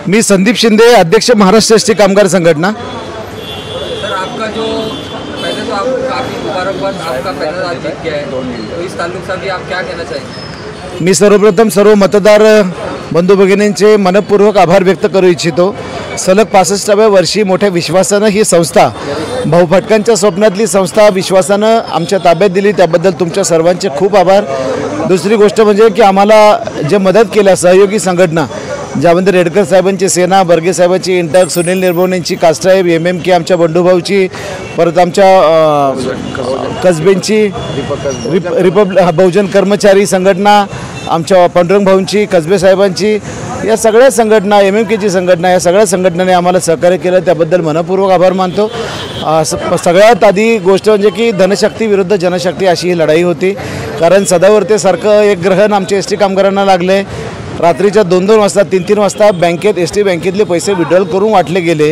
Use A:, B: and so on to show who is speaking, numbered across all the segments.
A: मी संदीप शिंदे, अध्यक्ष महाराष्ट्र एसटी कामगार संघटना।
B: सर, आपका जो पहले तो आप काफ़ी मुबारकबाद, आपका पहला राज जीत गया है, तो इस ताल्लुक से भी आप क्या कहना चाहेंगे?
A: मी सर्वप्रथम सर्व मतदार बंधू भगिनींचे मनपूर्वक आभार व्यक्त करू इच्छितो। सलग 65व्या वर्षी मोठ्या विश्वासानं ही संस्था, भाऊ फटकांच्या स्वप्नातली संस्था विश्वासानं आमच्या ताब्यात दिली, त्याबद्दल तुमच्या सर्वांचे खूप आभार। दुसरी गोष्ट म्हणजे की आम्हाला जे मदत केल्या सहयोगी संघटना, ज्यामध्ये रेडकर साहेबांची सेना, बर्गे साहेबांची इंटक, सुनील निर्भवणेंची कास्ट्राईब, MMK आमच्या बंडूभाऊची, परत आमच्या कसबेंची बहुजन कर्मचारी संघटना, आमच्या पांडुरंग भाऊंची, कसबे साहेबांची, या सगळ्या संघटना, MMKची संघटना, या सगळ्या संघटनांनी आम्हाला सहकार्य केलं, त्याबद्दल मनपूर्वक आभार मानतो। सगळ्यात आधी गोष्ट म्हणजे की धनशक्ती विरुद्ध जनशक्ती अशी ही लढाई होती, कारण सदावर्तेसारखं एक ग्रहण आमच्या एसटी कामगारांना लागले। रात्रीच्या 2-2 वाजता 3-3 वाजता बँकेत एसटी बँकेतले पैसे विड्रॉल करून वाटले गेले,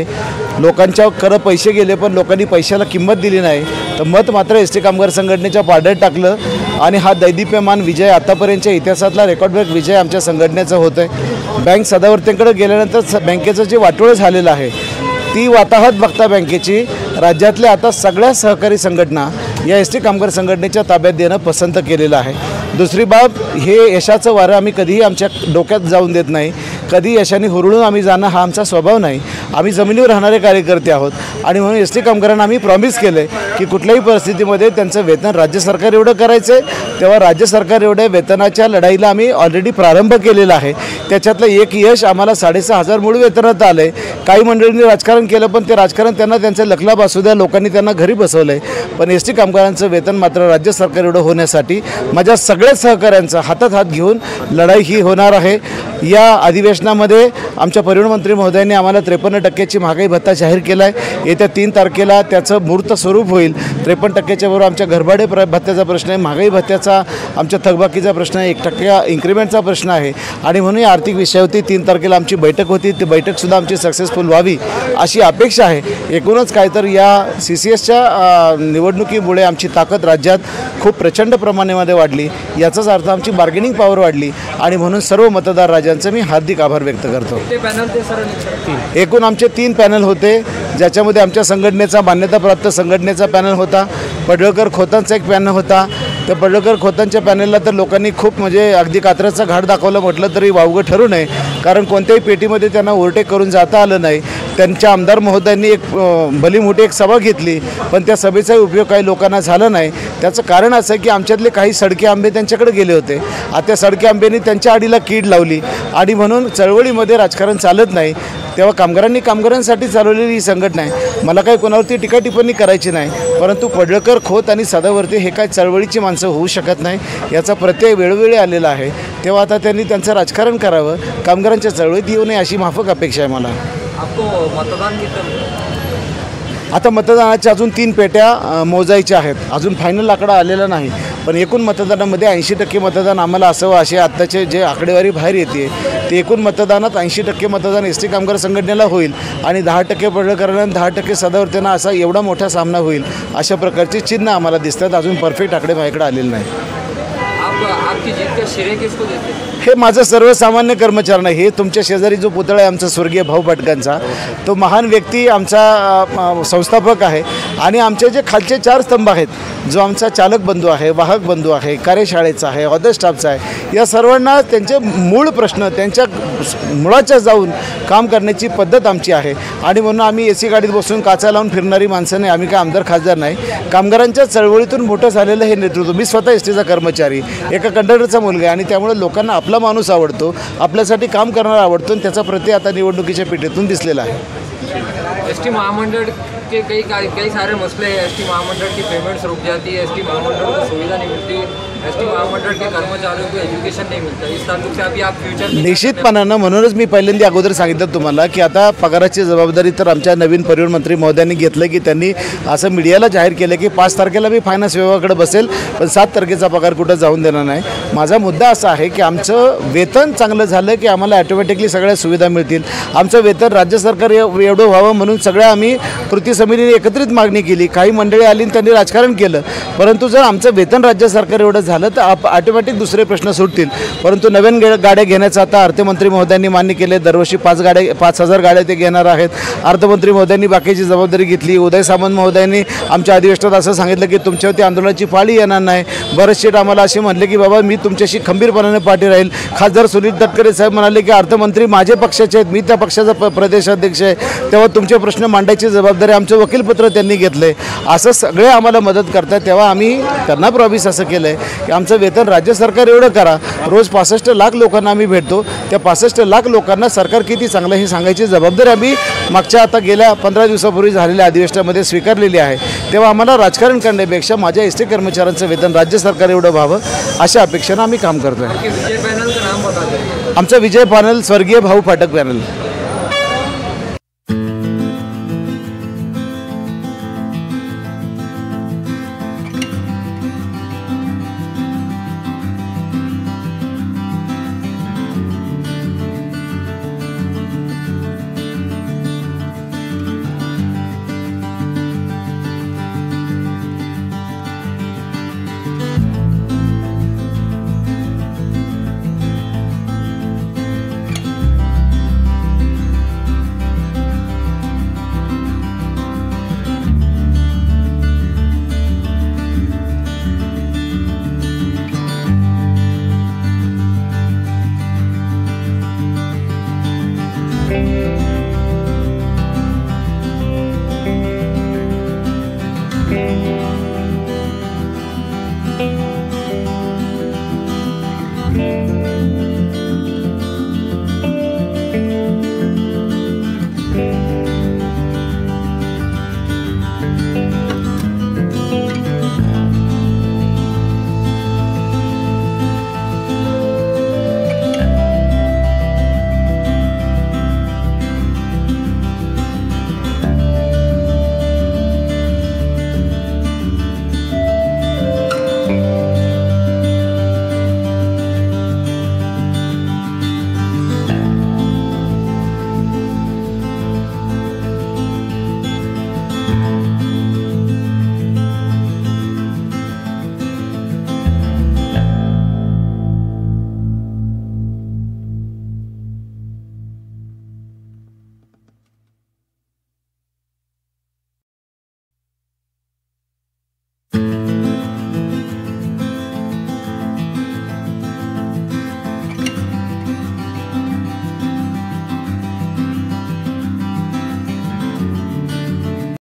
A: लोकांच्याकडे पैसे गेले, पण लोकांनी पैशाला किंमत दिली नाही। तर मत मात्र एसटी कामगार संघटनेच्या पारड्यात टाकलं आणि हा दैदिप्यमान विजय, आतापर्यंतच्या इतिहासातला रेकॉर्ड ब्रेक विजय आमच्या संघटनेचा होत आहे। बँक सदावर्तेंकडे गेल्यानंतर बँकेचं जे वाटोळं झालेलं आहे ती वाताहत बघता बँकेची राज्यातल्या आता सगळ्या सहकारी संघटना या एसटी कामगार संघटनेच्या ताब्यात देणं पसंत केलेलं आहे। दुसरी बाब, हे यशाचं वारं आम्ही कधीही आमच्या डोक्यात जाऊन देत नाही, कधी यशाने हुरळून आम्ही जाणं हा आमचा स्वभाव नाही। आम्ही जमिनीवर राहणारे कार्यकर्ते आहोत आणि म्हणून एसटी कामगारांना आम्ही प्रॉमिस केले की कुठल्याही परिस्थितीमध्ये त्यांचं वेतन राज्य सरकार एवढं करायचं आहे, तेव्हा राज्य सरकार एवढ्या वेतनाच्या लढाईला आम्ही ऑलरेडी प्रारंभ केलेला आहे। त्याच्यातलं एक यश आम्हाला 6,500 मूळ वेतनात आलं आहे। काही मंडळींनी राजकारण केलं, पण ते राजकारण त्यांना त्यांचं लखलाभ असू द्या, लोकांनी त्यांना घरी बसवलं आहे, पण एसटी कामगारांचं वेतन मात्र राज्य सरकार एवढं होण्यासाठी माझ्या सगळ्या सहकाऱ्यांचा हातात हात घेऊन लढाई ही होणार आहे। या अधिवेशनामध्ये आमच्या परिवहन मंत्री महोदयांनी आम्हाला 53% महागाई भत्ता जाहीर केला आहे। येत्या 3 तारखेला त्याचं मूर्त स्वरूप होईल। 53%च्या बरोबर आमच्या घरभाडे भत्त्याचा प्रश्न आहे, महागाई भत्त्याचा, आमच्या थकबाकीचा प्रश्न आहे, 1% इन्क्रिमेंटचा प्रश्न आहे आणि म्हणून या आर्थिक विषयावरती 3 तारखेला आमची बैठक होती। ती बैठकसुद्धा आमची सक्सेसफुल व्हावी अशी अपेक्षा आहे। एकूणच काय तर या CCSच्या निवडणुकीमुळे आमची ताकद राज्यात खूप प्रचंड प्रमाणामध्ये वाढली, याचाच अर्थ आमची बार्गेनिंग पॉवर वाढली आणि म्हणून सर्व मतदार राजांचे मी हार्दिक आभार व्यक्त करतो। एकूण आमचे 3 पॅनल होते, ज्याच्यामध्ये आमच्या संघटनेचा मान्यताप्राप्त संघटनेचा पॅनल होता, पडळकर खोतांचा एक पॅनल होता। त्या पडळकर खोतांच्या पॅनलला तर लोकांनी खूप म्हणजे अगदी कात्रचा घाट दाखवलं म्हटलं तरी वावगं ठरू नये, कारण कोणत्याही पेटीमध्ये त्यांना ओव्हरटेक करून जाता आलं नाही। त्यांच्या आमदार महोदयांनी एक भली मोठी एक सभा घेतली, पण त्या सभेचा उपयोग काही लोकांना झाला नाही। त्याचं कारण असं की आमच्यातले काही सडके आंबे त्यांच्याकडे गेले होते, आता त्या सडके आंब्यांनी त्यांच्या आडीला कीड लावली आणि म्हणून चळवळीमध्ये राजकारण चालत नाही। तेव्हा कामगारांनी कामगारांसाठी चालवलेली ही संघटना आहे। मला काही कोणावरती टीका टिप्पणी करायची नाही, परंतु पडळकर खोत आणि सदावर्ते हे काय चळवळीची माणसं होऊ शकत नाही, याचा प्रत्यय वेळोवेळी आलेला आहे। तेव्हा आता त्यांनी त्यांचं राजकारण करावं, कामगारांच्या चळवळीत येऊ नये अशी माफक अपेक्षा आहे मला।
B: आपको मतदान
A: आता मतदानाच्या अजून 3 पेट्या मोजायच्या आहेत, अजून फायनल आकडा आलेला नाही, पण एकूण मतदानामध्ये 80% मतदान आम्हाला असावं असे आत्ताचे जे आकडेवारी बाहेर येते, ते एकूण मतदानात 80% मतदान एसटी कामगार संघटनेला होईल आणि 10% पडळकरांना 10% सदावर्तेंना असा एवढा मोठा सामना होईल अशा प्रकारचे चिन्ह आम्हाला दिसतात। अजून परफेक्ट आकडे माझ्याकडे आलेले नाही।
B: आपकी जीत का श्रेय किसको देते?
A: हे माझं सर्वसामान्य कर्मचारी नाही, हे तुमच्या शेजारी जो पुतळा आहे आमचा स्वर्गीय भाऊ फटकांचा, तो महान व्यक्ती आमचा संस्थापक आहे आणि आमचे जे खालचे 4 स्तंभ आहेत, जो आमचा चालक बंधू आहे, वाहक बंधू आहे, कार्यशाळेचा आहे, ऑदर स्टाफचा आहे, या सर्वांना त्यांचे मूळ प्रश्न त्यांच्या मुळाच्या जाऊन काम करण्याची पद्धत आमची आहे आणि म्हणून आम्ही AC गाडीत बसून काचा लावून फिरणारी माणसं नाही, आम्ही काय आमदार खासदार नाही। कामगारांच्या चळवळीतून मोठं झालेलं हे नेतृत्व, मी स्वतः एसटीचा कर्मचारी, एका कंडक्टरचा मुलगा आहे आणि त्यामुळे लोकांना आपला माणूस आवडतो, आपल्यासाठी काम करणारा आवडतो आणि त्याचा प्रत्यय आता निवडणुकीच्या पेटीतून दिसलेला आहे।
B: एसटी महामंडळ के कई सारे मसले हैं। एसटी महामंडल की पेमेंट्स रुक जाती है, एसटी महामंडल को सुविधा नहीं मिलती, एसटी महामंडल के कर्मचारियों को एजुकेशन नहीं मिलता। इस ताल्लुक से अभी आप फ्यूचर
A: निश्चितपणानं म्हणूनच मी पहिल्यांदा अगोदर सांगितलं तुम्हाला की आता पगाराची जबाबदारी तर आमच्या नवीन परिवहन मंत्री महोदयांनी घेतलं की त्यांनी असं मीडियाला जाहीर केलं की 5 तारखेला मी फायनान्स विभागाकडे बसेल, पण 7 तारखेचा पगार कुठं जाऊन देणार नाही। माझा मुद्दा असा आहे की आमचं वेतन चांगलं झालं की आम्हाला ऑटोमॅटिकली सगळ्या सुविधा मिळतील। आमचं वेतन राज्य सरकार एवढं व्हावं म्हणून सगळ्या आम्ही कृती समितीने एकत्रित मागणी केली, काही मंडळी आली आणि त्यांनी राजकारण केलं. परंतु जर आमचं वेतन राज्य सरकार एवढं झालं तर ऑटोमॅटिक दुसरे प्रश्न सुटतील. परंतु नवीन गाड्या घेण्याचं आता अर्थमंत्री महोदयांनी मान्य केले. दरवर्षी 5,000 गाड्या ते घेणार आहेत. अर्थमंत्री महोदयांनी बाकीची जबाबदारी घेतली. उदय सामंत महोदयांनी आमच्या अधिवेशनात असं सांगितलं की तुमच्यावरती आंदोलनाची पाळी येणार नाही. बरेच शेठ आम्हाला असे म्हणले की बाबा मी तुमच्याशी खंबीरपणाने पाठी राहील. खासदार सुनील तटकरे साहेब म्हणाले की अर्थमंत्री माझे पक्षाचे आहेत, मी त्या पक्षाचा प्रदेशाध्यक्ष आहे, तेव्हा तुमचे प्रश्न मांडायची जबाबदारी आमचं वकीलपत्र त्यांनी घेतलं आहे. असं सगळे आम्हाला मदत करतात. तेव्हा आम्ही त्यांना प्रॉमिस असं केलं आहे की आमचं वेतन राज्य सरकार एवढं करा. रोज 65 लाख लोकांना आम्ही भेटतो. त्या 65 लाख लोकांना सरकार किती चांगलं हे सांगायची जबाबदारी आम्ही मागच्या आता गेल्या 15 दिवसापूर्वी झालेल्या अधिवेशनामध्ये स्वीकारलेली आहे. तेव्हा आम्हाला राजकारण करण्यापेक्षा माझ्या एस टी कर्मचाऱ्यांचं वेतन राज्य सरकार एवढं व्हावं अशा अपेक्षेनं आम्ही काम करतो आहे. आमचा विजय पॅनल स्वर्गीय भाऊ फाटक पॅनल.